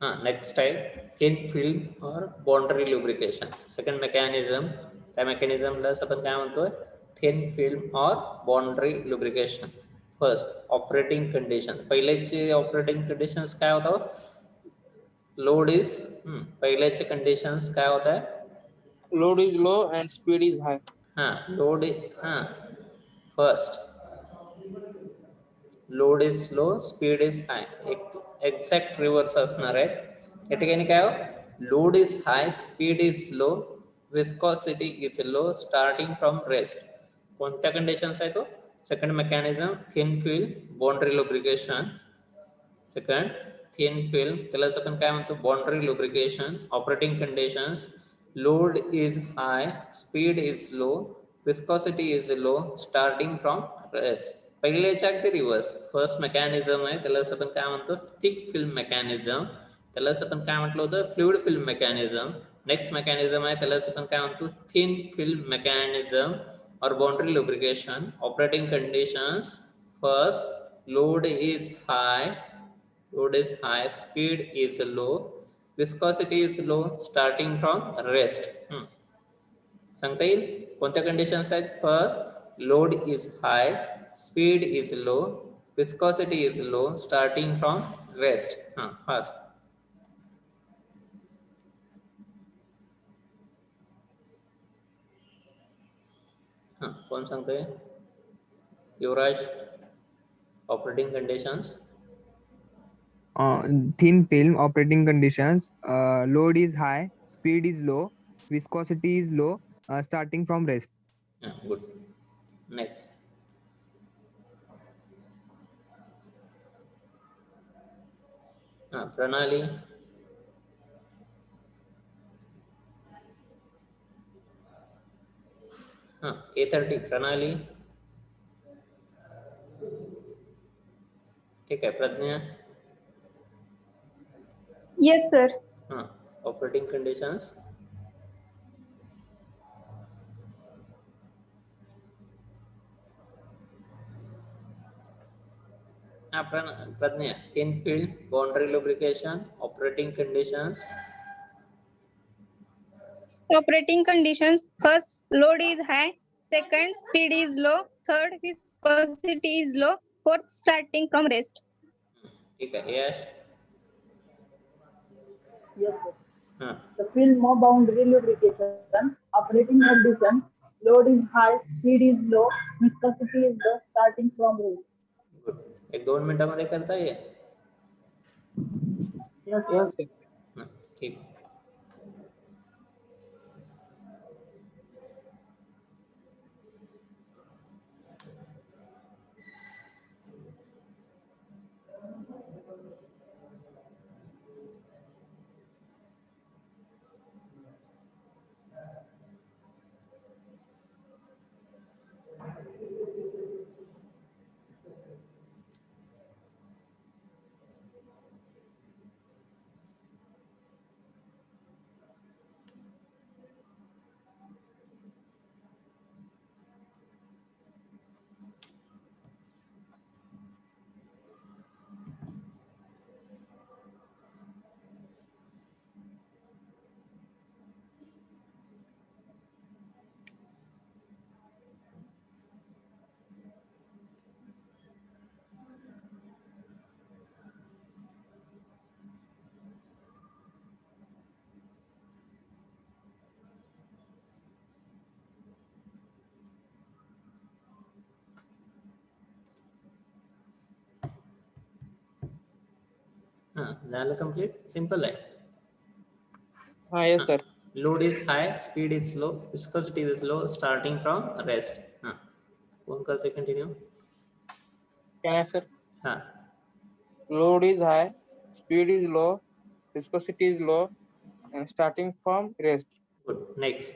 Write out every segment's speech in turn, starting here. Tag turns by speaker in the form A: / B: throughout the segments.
A: Next type, thin film or boundary lubrication. Second mechanism, त्या mechanismलाच आपण काय म्हणतोय, thin film or boundary lubrication. First, operating condition. पहिल्याचे operating conditions काय होतं? Load is पहिल्याचे conditions काय होत आहे?
B: Load is low and speed is high.
A: Load first load is low, speed is hi. Exact reverse असणार आहे. या ठिकाणी काय हो, load is high, speed is low, viscosity is low, starting from rest. कोणत्या कंडिशन्स आहे तो? Second mechanism, thin film boundary lubrication. Second thin film, त्यालाच आपण काय म्हणतो, boundary lubrication. Operating conditions, load is high, speed is low, viscosity is low, starting from rest. पहिल्याच्या अगदी reverse. First mechanism आहे, त्यालाच आपण काय म्हणतो, थिक फिल्म मेकॅनिझम. त्यालाच आपण काय म्हटलं होतं, fluid film mechanism. Next mechanism आहे, त्यालाच आपण काय म्हणतो, थिन फिल्म मेकॅनिझम और boundary lubrication. Operating conditions, first load is high, speed is low, viscosity is low, starting from rest. सांगता येईल कोणत्या कंडिशन्स आहेत? First, load is high, speed is low, viscosity is low, starting from rest. Fast. कोण सांगतोय? Yuvraj, operating conditions.
C: Thin film operating conditions, load is high, speed is low, viscosity is low, starting from rest.
A: Good. Next. प्रणाली. A30 Pranali. ठीक आहे. Pragya.
D: Yes, sir.
A: Operating conditions. Pragya, thin film, boundary lubrication, operating conditions.
D: Operating conditions: first, load is high; second, speed is low; third, viscosity is low; fourth, starting from rest.
A: ठीक है. यश.
E: Yes, sir. The film of boundary lubrication. Operating condition: load is high, speed is low, viscosity is low, starting from rest.
A: Good. 1-2 मिनिटांमध्ये करता येईल.
B: Yes, sir.
A: ठीक. झालं complete. Simple आहे.
B: Yes, sir.
A: Load is high, speed is low, viscosity is low, starting from rest. कोण करते continue?
B: Can I, sir?
A: हाँ.
B: Load is high, speed is low, viscosity is low, and starting from rest.
A: Good. Next.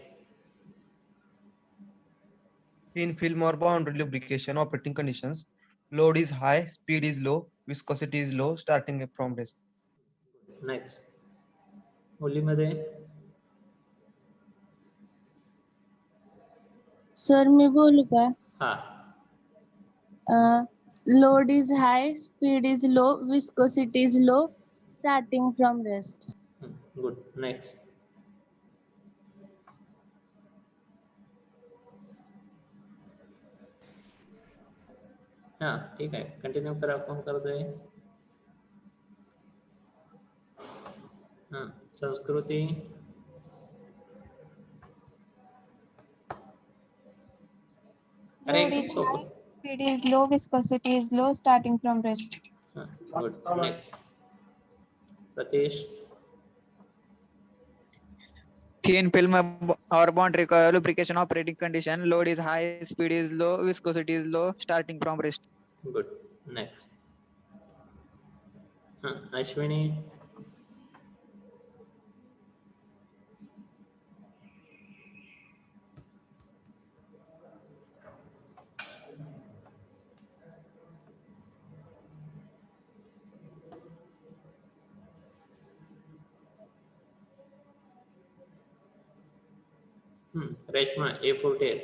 F: Thin film or boundary lubrication operating conditions. Load is high, speed is low, viscosity is low, starting from rest.
A: Next. होलीमध्ये.
G: Sir मी बोलू का?
A: हाँ.
G: Load is high, speed is low, viscosity is low, starting from rest.
A: Good. Next. हाँ ठीक है, continue करा, कौन कर दे? हाँ, संस्कृति. अरे
H: Load
A: एकदम
H: is
A: सोबत.
H: high, speed is low, viscosity is low, starting from rest.
A: हाँ, good. Next. Pratish.
B: Thin film or boundary lubrication operating condition. Load is high, speed is low, viscosity is low, starting from rest.
A: Good. Next. हाँ, Ashwini. Reshma A14.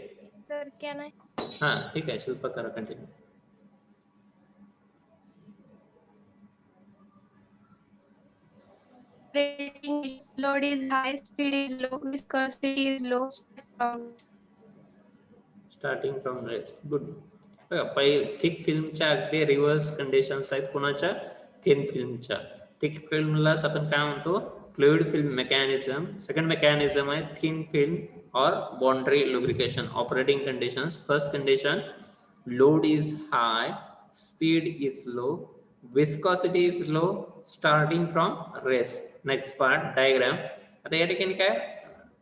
D: Sir, can I?
A: हाँ ठीक है, शिल्पा करा continue.
D: Rating is load is high, speed is low, viscosity is low.
A: Starting from rest. Good. बघा, thick फिल्मच्या अगदी reverse conditions आहेत कुणाच्या? Thin फिल्मच्या. Thick फिल्मलाच आपण काय म्हणतो? Fluid film mechanism. Second mechanism आहे थिन फिल्म और boundary lubrication. Operating conditions. First condition, load is high, speed is low, viscosity is low, starting from rest. Next part diagram. आता या ठिकाणी काय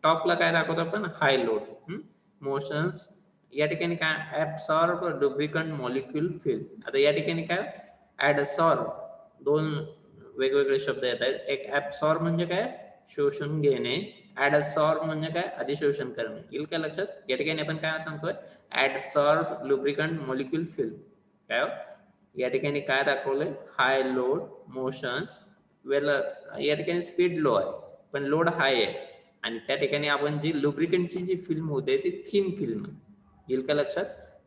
A: टॉपला काय दाखवतो आपण? हाय लोड, मोशन्स. या ठिकाणी काय ऍब्सॉर्ब लुब्रिकंट मॉलिक्यूल फिल्म. आता या ठिकाणी काय ऍडसॉर्ब, दोन वेगवेगळे शब्द येत आहेत. एक ऍब्सॉर्ब म्हणजे काय शोषण घेणे, ऍडसॉर्ब म्हणजे काय अधिशोषण करणे. येईल काय लक्षात? या ठिकाणी आपण काय सांगतोय? ऍडसॉर्ब लुब्रिकंट मॉलिक्यूल फिल्म. काय या ठिकाणी काय दाखवलंय? हाय लोड मोशन्स. वेल या ठिकाणी स्पीड लो आहे पण लोड हाय आहे आणि त्या ठिकाणी आपण जी लुब्रिकंटची जी फिल्म होते ती थिन फिल्म. येईल का लक्षात?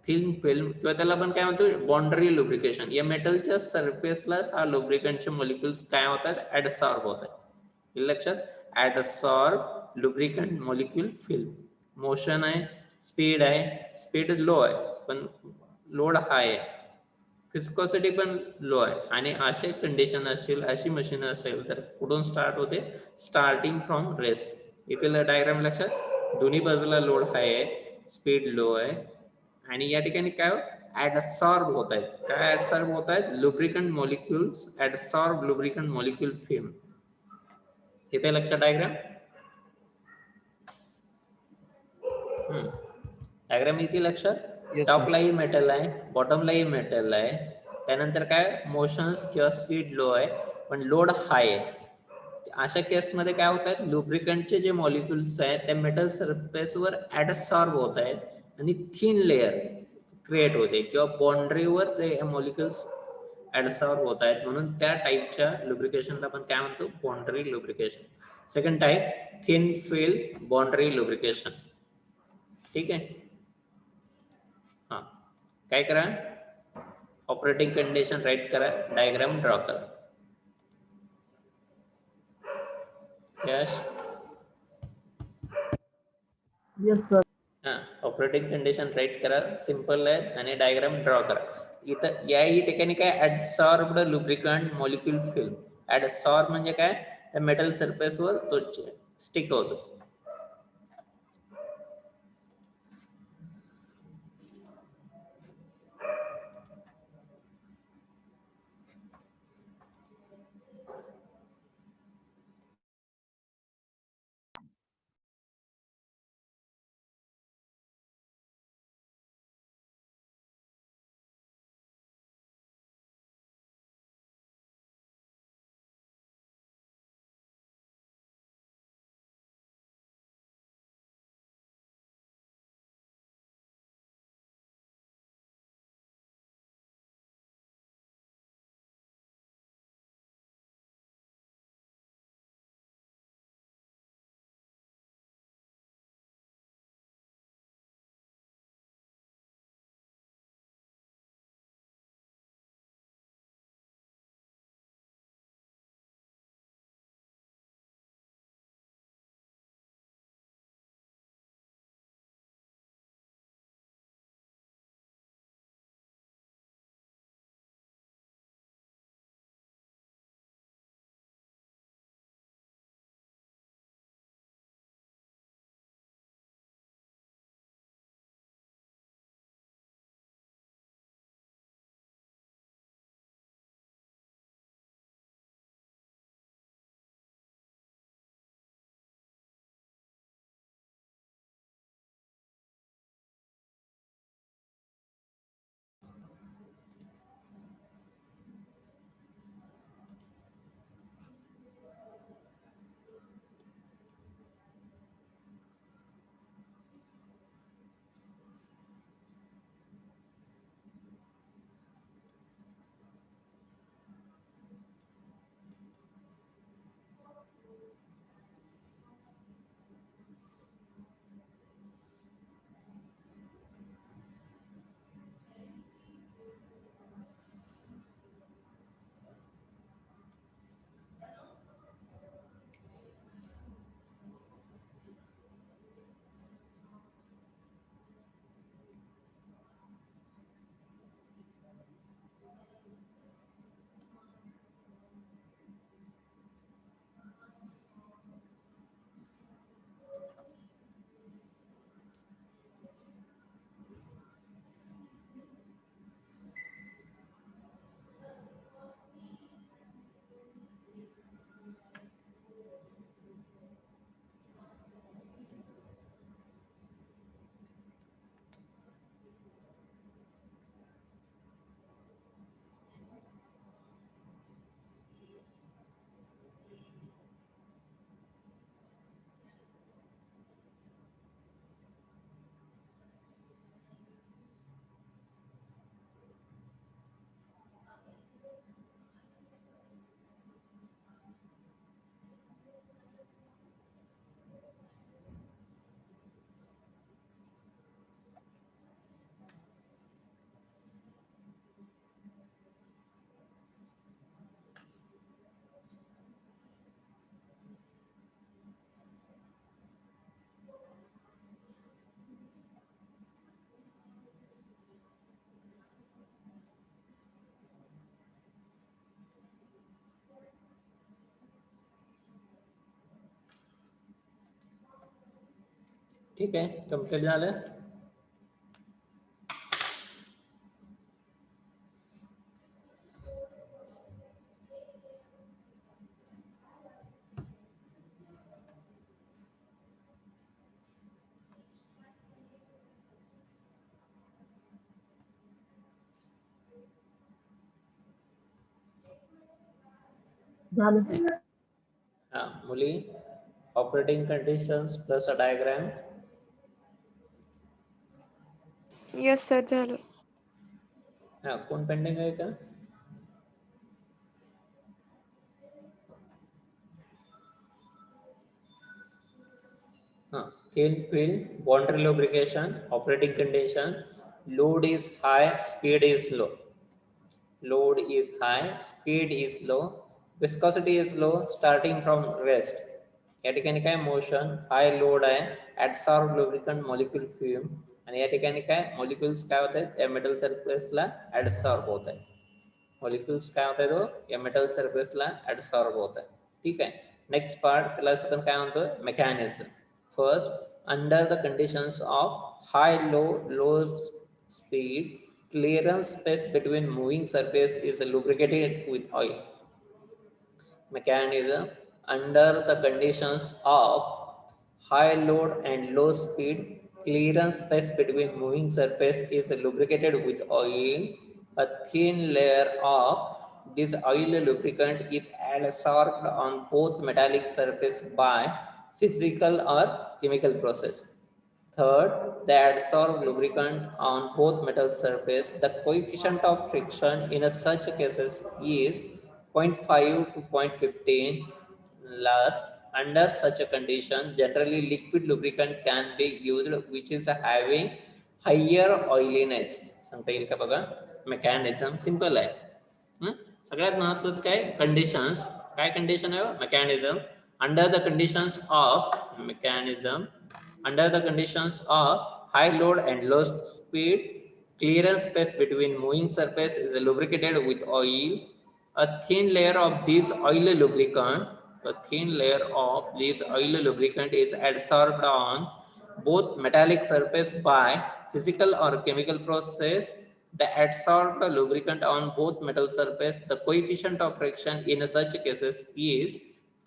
A: थिन फिल्म किंवा त्याला आपण काय म्हणतो? Boundary lubrication. या मेटलच्या सरफेसला हा लुब्रिकंटचे मॉलिक्युल्स काय होतात? ऍडसॉर्ब होतात. येईल लक्षात? ऍडसॉर्ब लुब्रिकंट मॉलिक्यूल फिल्म. मोशन आहे, स्पीड आहे, स्पीड लो आहे पण लोड हाय आहे, फिस्कोसिटी पण लो आहे आणि असे कंडिशन असतील, अशी मशीन असेल तर कुठून स्टार्ट होते? Starting from rest. इथे डायग्राम लक्षात, दोन्ही बाजूला लोड हाय आहे, स्पीड लो आहे आणि या ठिकाणी काय ऍडसॉर्ब होत आहेत. काय ऍडसॉर्ब होत आहेत? Lubricant molecules. Adsorb lubricant molecule film. इथे लक्षात डायग्राम. डायग्राम इथे लक्षात.
F: Yes, sir.
A: टॉपलाही मेटल आहे, बॉटमलाही मेटल आहे. त्यानंतर काय मोशन्स किंवा स्पीड लो आहे पण लोड हाय आहे. अशा केसमध्ये काय होत आहेत? लुब्रिकंटचे जे मॉलिक्युल्स आहेत त्या मेटल सरफेसवर ऍडसॉर्ब होत आहेत आणि थिन लेअर क्रिएट होते किंवा बाउंड्रीवर ते मॉलिक्युल्स ऍडसॉर्ब होत आहेत. म्हणून त्या टाईपच्या लुब्रिकेशनला आपण काय म्हणतो? Boundary lubrication. Second type thin film boundary lubrication. ठीक आहे. हा, काय करा? ऑपरेटिंग कंडिशन राईट करा, डायग्राम ड्रॉ करा. यश.
E: Yes, sir.
A: हा, ऑपरेटिंग कंडिशन राईट करा, सिंपल आहे आणि डायग्राम ड्रॉ करा. इथं याही ठिकाणी काय ऍडसॉर्ब्ड लुब्रिकंट मॉलिक्यूल फिल्म. ऍडसॉर्ब म्हणजे काय? त्या मेटल सरफेसवर तो स्टिक होतो. ठीक आहे, कम्प्लीट झालं.
E: झालं sir.
A: हा मुली, operating conditions plus a diagram.
H: Yes, sir. झालं.
A: हा, कोण पेंडिंग आहे का? Thin film, boundary lubrication, operating condition, load is high, speed is low. Load is high, speed is low, viscosity is low, starting from rest. या ठिकाणी काय motion, हाय load आहे, ऍडसॉर्ब lubricant molecule fume, आणि या ठिकाणी काय मॉलिक्युल्स काय होत आहेत, या मेटल सरफेसला ऍडसॉर्ब होत आहे. मॉलिक्युल्स काय होत आहेत, या मेटल सरफेसला ऍडसॉर्ब होत आहे. ठीक आहे. नेक्स्ट पार्ट, त्याला आपण काय म्हणतोय, mechanism. First, under the conditions of high, low speed, clearance space between moving surface is lubricated with oil. Mechanism, under the conditions of high load and low speed, clearance space between moving surface is lubricated with oil. A thin layer of this oil lubricant is adsorbed on both metallic surface by physical or chemical process. Third, the adsorbed lubricant on both metal surface, the coefficient of friction in such cases is 0.5 to 0.15. Last, under such a condition, generally liquid lubricant can be used which is having higher oiliness. सांगता येईल का बघा. Mechanism simple आहे. सगळ्यात महत्वाचं काय, conditions. काय condition आहे, mechanism. Under the conditions of mechanism, under the conditions of high load and low speed, clearance space between moving surface is lubricated with oil. A thin layer of this oil lubricant is adsorbed on both metallic surface by physical or chemical process. The adsorbed lubricant on both metal surface, the coefficient of friction in such cases is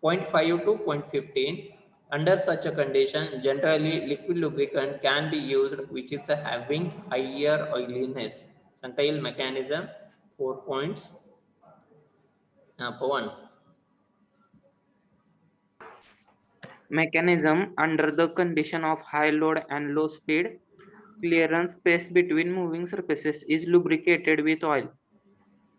A: 0.5 to 0.15. Under such a condition, generally liquid lubricant can be used which is having higher oiliness. सांगता येईल mechanism, 4 points. Pawan.
I: Mechanism, under the condition of high load and low speed, clearance space between moving surfaces is lubricated with oil.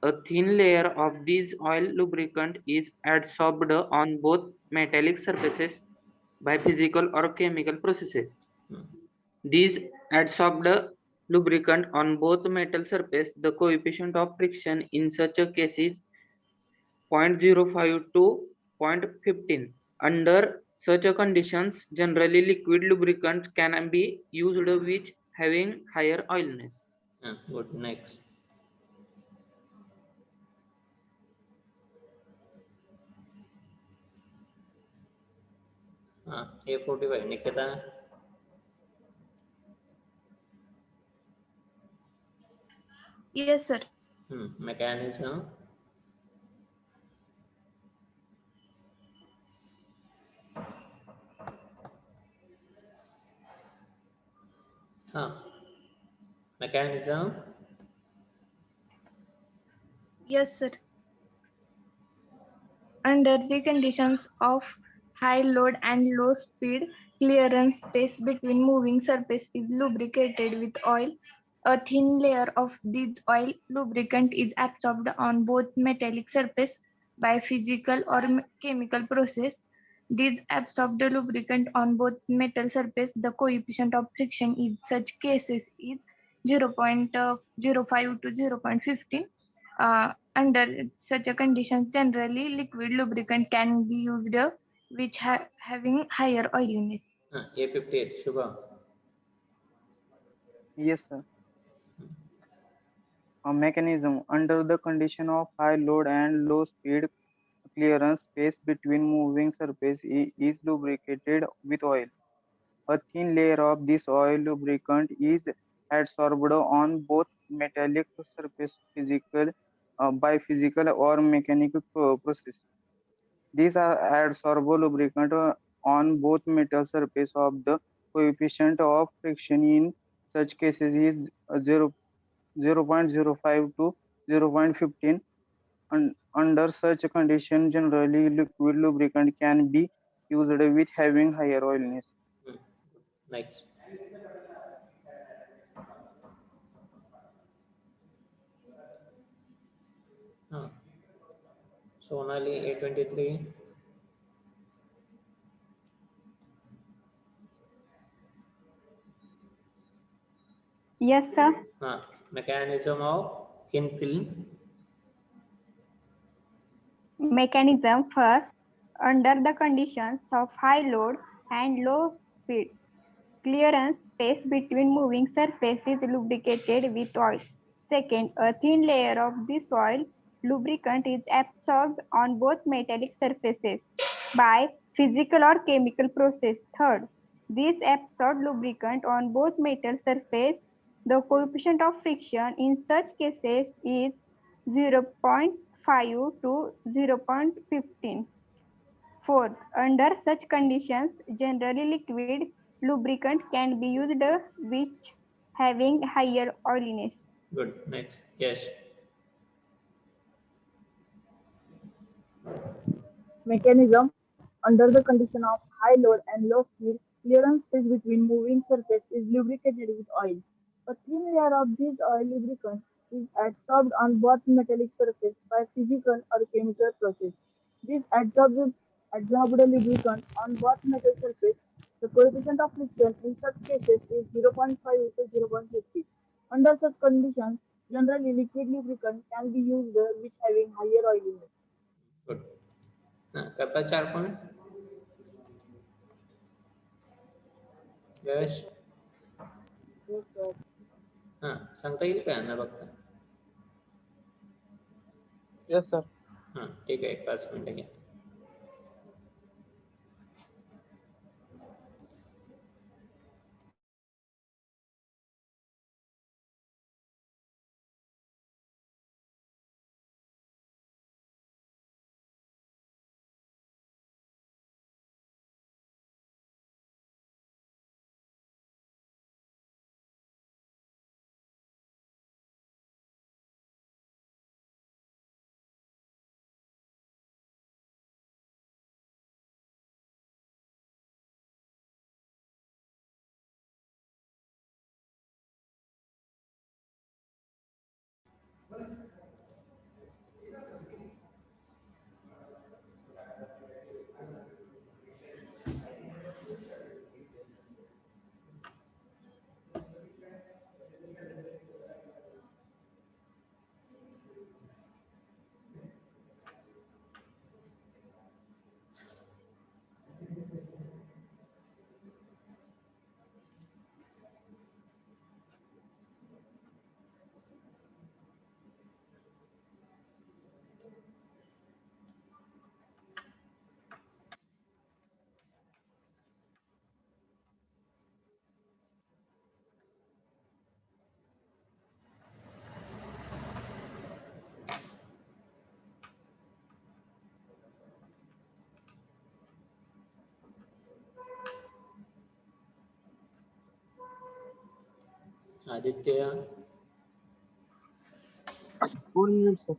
I: A thin layer of this oil lubricant is adsorbed on both metallic surfaces by physical or chemical processes. These adsorbed lubricant on both metal surface, the coefficient of friction in such a case is 0.05 to 0.15. Under such a conditions, generally liquid lubricant can be used which having higher oiliness.
A: Good. Next. A45, Nikita.
D: Yes, sir.
A: Mechanism. Mechanism.
D: Yes, sir. Under the conditions of high load and low speed, clearance space between moving surface is lubricated with oil. A thin layer of this oil lubricant is absorbed on both metallic surface by physical or chemical process. This absorbed lubricant on both metal surface, the coefficient of friction in such cases is 0.05 to 0.15. Under such a condition, generally liquid lubricant can be used which having higher oiliness.
A: A58, Shubham.
J: Yes, sir. A mechanism, under the condition of high load and low speed, clearance space between moving surface is lubricated with oil. A thin layer of this oil lubricant is adsorbed on both metallic surface by physical or mechanical process. These are adsorbable lubricant on both metal surface of the coefficient of friction in such cases is 0.05 to 0.15. Under such condition, generally liquid lubricant can be used with having higher oiliness.
A: Nice. Sonali A23.
H: Yes, sir.
A: Mechanism of thin film.
H: Mechanism first, under the conditions of high load and low speed, clearance space between moving surface is lubricated with oil. Second, a thin layer of this oil lubricant is absorbed on both metallic surfaces by physical or chemical process. Third, this absorbed lubricant on both metal surface, the coefficient of friction in such cases is 0.5 to 0.15. Fourth, under such conditions, generally liquid lubricant can be used which having higher oiliness.
A: Good. Next. Yes.
E: Mechanism under the condition of high load and low speed, clearance space between moving surface is lubricated with oil. A thin layer of this oil lubricant is adsorbed on both metallic surface by physical or chemical process. This adsorbed lubricant on both metal surface, the coefficient of friction in such cases is 0.5 to 0.50. Under such conditions, generally liquid lubricant can be used which having higher oiliness.
A: Good. करता 4 point. यश.
E: Yes, sir.
A: सांगता येईल का यांना बघता?
F: Yes, sir.
A: ठीक आहे. 5 मिनिटं घ्या. आदित्य.
F: 4 minutes, sir.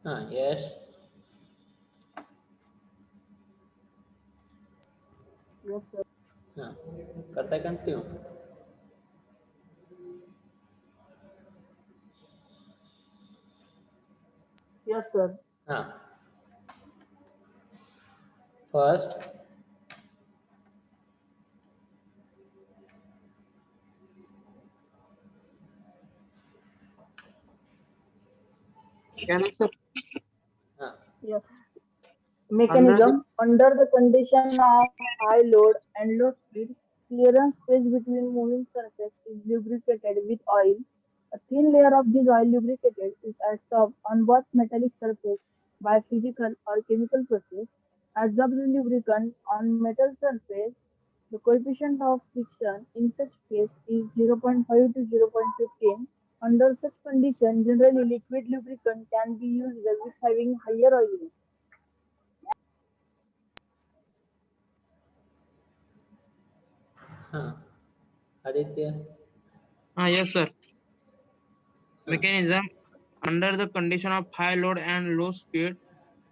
A: हाँ यश
E: Yes, sir.
A: हाँ करता है कंटिन्यू.
E: Yes, sir.
A: हाँ फर्स्ट
E: Can I, sir?
A: हाँ
E: Yeah. Mechanism under the condition of high load and low speed, clearance space between moving surface is lubricated with oil. A thin layer of this oil lubricated is adsorbed on both metallic surface by physical or chemical process. Adsorbed lubricant on metal surface, the coefficient of friction in such case is 0.5 to 0.15. Under such condition, generally liquid lubricant can be used with having higher oiliness.
A: हाँ Aditya.
K: Yes, sir.
A: हाँ
K: Mechanism under the condition of high load and low speed,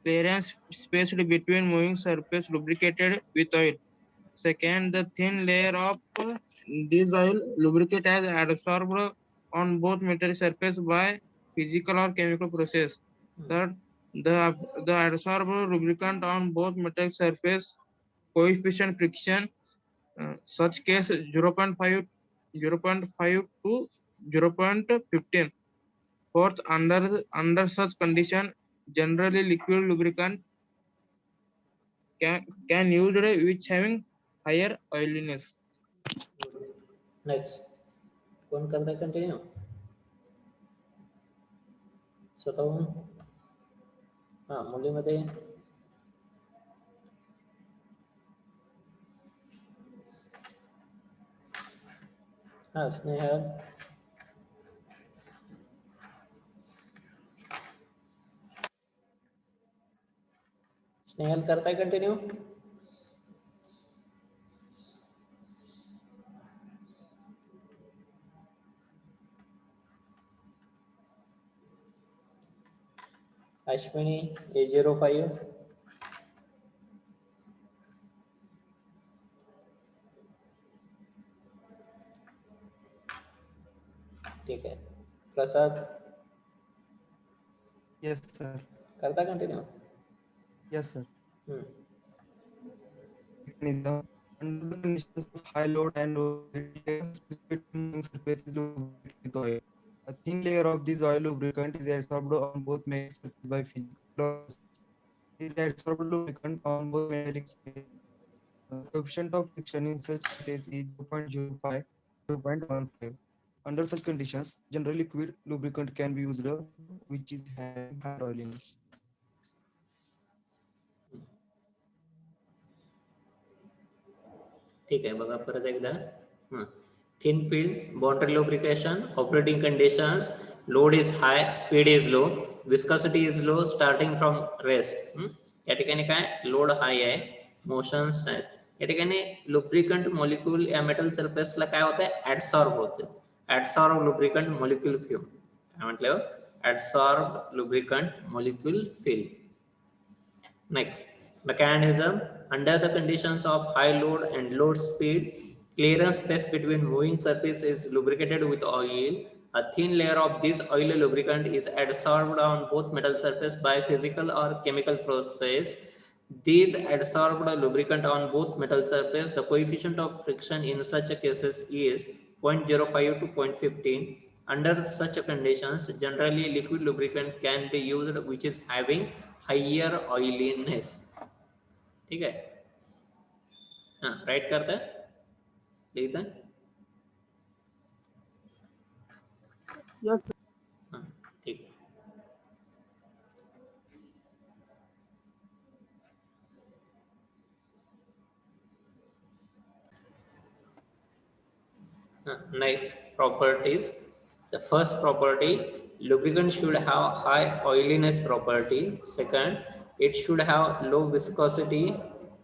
K: clearance space between moving surface lubricated with oil. Second, the thin layer of this oil lubricate as adsorbed on both metal surface by physical or chemical process. Third, the adsorbed lubricant on both metal surface coefficient friction, such case 0.5 to 0.15. Fourth, under such condition, generally liquid lubricant can used which having higher oiliness.
A: Next कोण करता है continue स्वतःहून. हाँ मुलीमध्ये हाँ स्नेहल. स्नेहल करता है continue. Ashwini A05. ठीक है. प्रसाद
F: Yes, sir.
A: करता continue.
F: Yes, sir.
A: Hmm.
F: Mechanism under the conditions of high load and low speed, between surfaces lubricated with oil. A thin layer of this oil lubricant is adsorbed on both metallic surfaces by physical or is adsorbed lubricant on both metallic surfaces. Coefficient of friction in such cases is 0.05 to 0.15. Under such conditions, general liquid lubricant can be used, which is having higher oiliness.
A: ठीक आहे बघा परत एकदा. Thin field boundary lubrication operating conditions load is high speed is low viscosity is low starting from rest. या ठिकाणी काय load हाय आहे motions आहेत. या ठिकाणी लुब्रिकंट मॉलिक्यूल या मेटल सरफेसला काय होतं ऍडसॉर्ब होते. ऍडसॉर्ब लुब्रिकंट मॉलिक्यूल फिल्म काय म्हटलं adsorb lubricant molecule film. Next, mechanism under the conditions of high load and low speed, clearance space between moving surface is lubricated with oil. A thin layer of this oil lubricant is adsorbed on both metal surface by physical or chemical process. These adsorbed lubricant on both metal surface, the coefficient of friction in such cases is 0.05 to 0.15. Under such conditions, generally liquid lubricant can be used which is having higher oiliness. ठीक है. हाँ right करता है लिखता है.
E: Yes, sir.
A: हाँ ठीक है. Next properties. The first property, lubricant should have high oiliness property. Second, it should have low viscosity.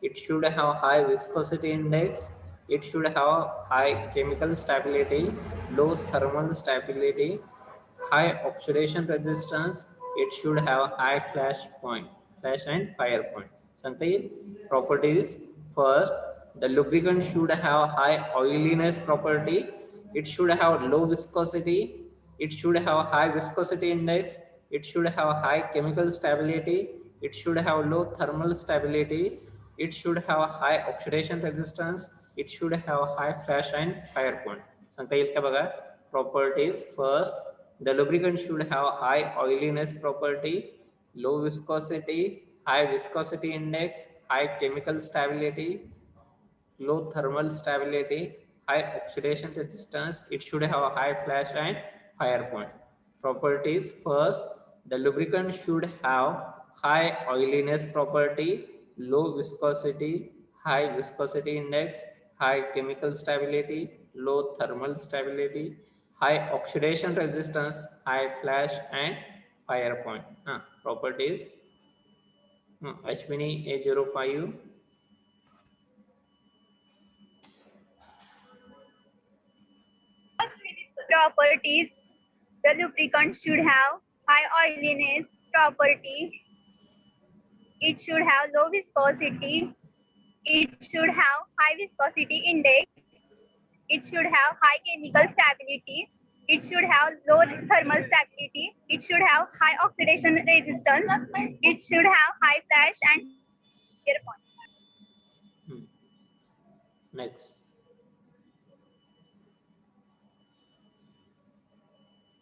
A: It should have high viscosity index. It should have high chemical stability, low thermal stability, high oxidation resistance, it should have high flash and fire point. सांगता येईल properties. First, the lubricant should have high oiliness property, it should have low viscosity, it should have high viscosity index, it should have high chemical stability, it should have low thermal stability, it should have high oxidation resistance, it should have high flash and fire point. सांगता येईल का बघा properties. First, the lubricant should have high oiliness property, low viscosity, high viscosity index, high chemical stability, low thermal stability, high oxidation resistance, it should have a high flash and fire point. Properties. First, the lubricant should have high oiliness property, low viscosity, high viscosity index, high chemical stability, low thermal stability, high oxidation resistance, high flash and fire point. Properties. Ashwini A05.
L: Properties. The lubricant should have high oiliness property. It should have low viscosity. It should have high viscosity index. It should have high chemical stability. It should have low thermal stability. It should have high oxidation resistance. It should have high flash and fire point.
A: Next.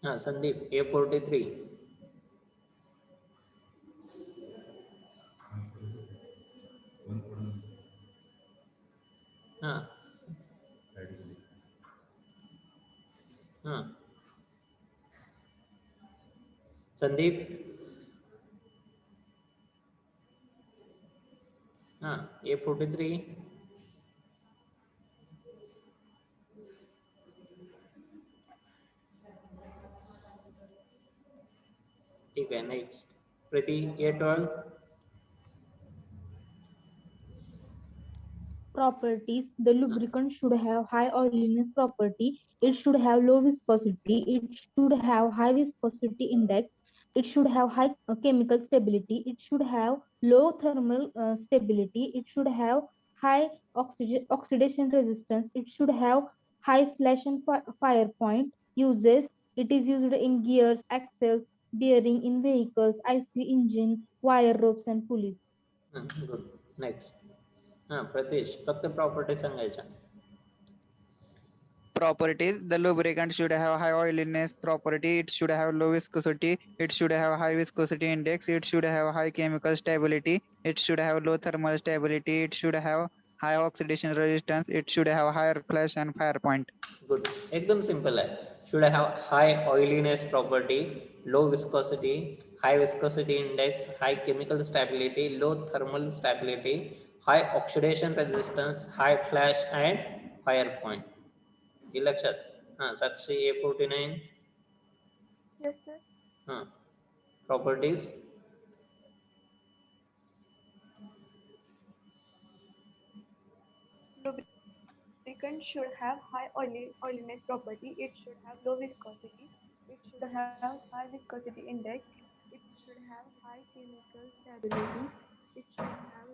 A: Sandeep, A43. Sandeep. A43. ठीक है. Next. Priti, A12.
M: Properties. The lubricant should have high oiliness property. It should have low viscosity. It should have high viscosity index. It should have high chemical stability. It should have low thermal stability. It should have high oxidation resistance. It should have high flash and fire point. Uses. It is used in gears, axles, bearing in vehicles, IC engine, wire ropes and pulleys.
A: Good. Next. Pratish, फक्त property सांगायच्या.
B: Properties. The lubricant should have high oiliness property. It should have low viscosity. It should have high viscosity index. It should have high chemical stability. It should have low thermal stability. It should have high oxidation resistance. It should have higher flash and fire point.
A: Good. एकदम simple है. Should have high oiliness property, low viscosity, high viscosity index, high chemical stability, low thermal stability, high oxidation resistance, high flash and fire point. ये लक्षात. साक्षी A49.
D: Yes, sir.
A: Properties.
D: Lubricant should have high oiliness property. It should have low viscosity. It should have high viscosity index. It should have high chemical stability. It should have